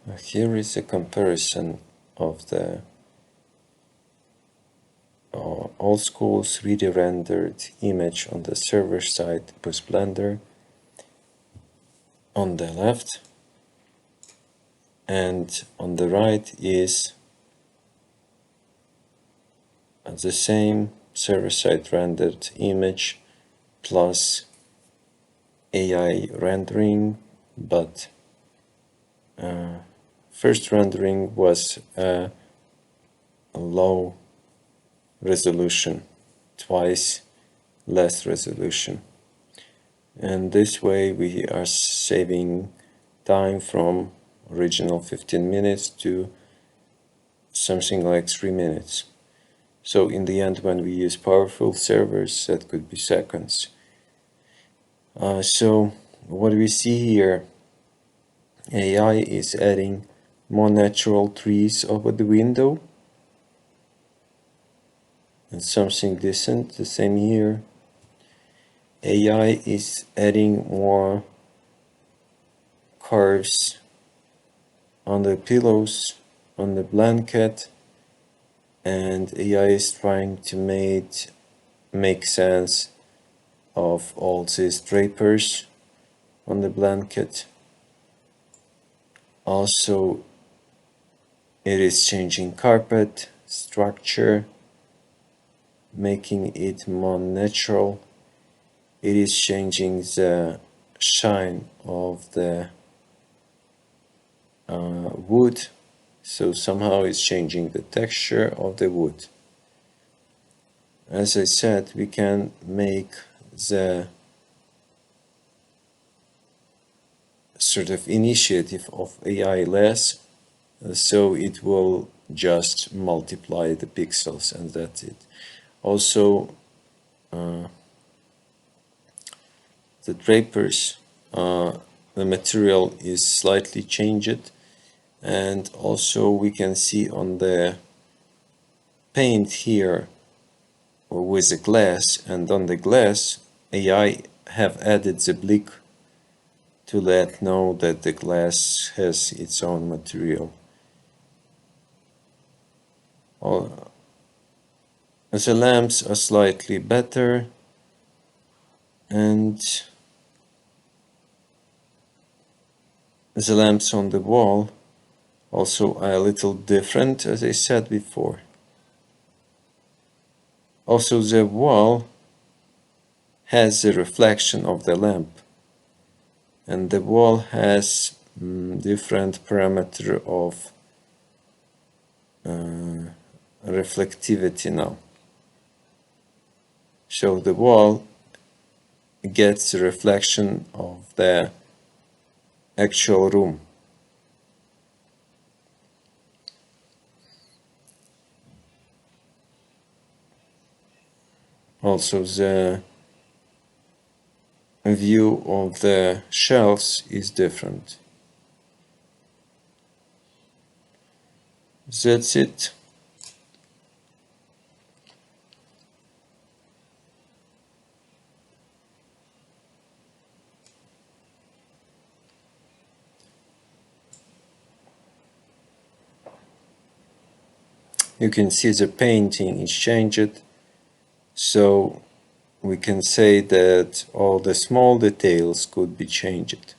Here is a comparison of the old school 3D rendered image on the server side with Blender on the left, and on the right is the same server-side rendered image plus AI rendering, but first rendering was a low resolution, twice less resolution, and this way we are saving time from original 15 minutes to something like 3 minutes. So in the end, when we use powerful servers, that could be seconds. So what we see here, AI is adding more natural trees over the window, and something decent. The same here. AI is adding more curves on the pillows, on the blanket, and AI is trying to make sense of all these drapers on the blanket. Also, it is changing carpet structure, making it more natural. It is changing the shine of the wood, so somehow it's changing the texture of the wood. As I said, we can make the sort of initiative of AI less, so it will just multiply the pixels and that's it. Also, the drapers, the material is slightly changed, and also we can see on the paint here with the glass, and on the glass AI have added the blick to let know that the glass has its own material. The lamps are slightly better, and the lamps on the wall also are a little different, as I said before. Also, the wall has the reflection of the lamp, and the wall has different parameter of reflectivity now. So the wall gets the reflection of the actual room. Also, the view of the shelves is different. That's it. You can see the painting is changed, so we can say that all the small details could be changed.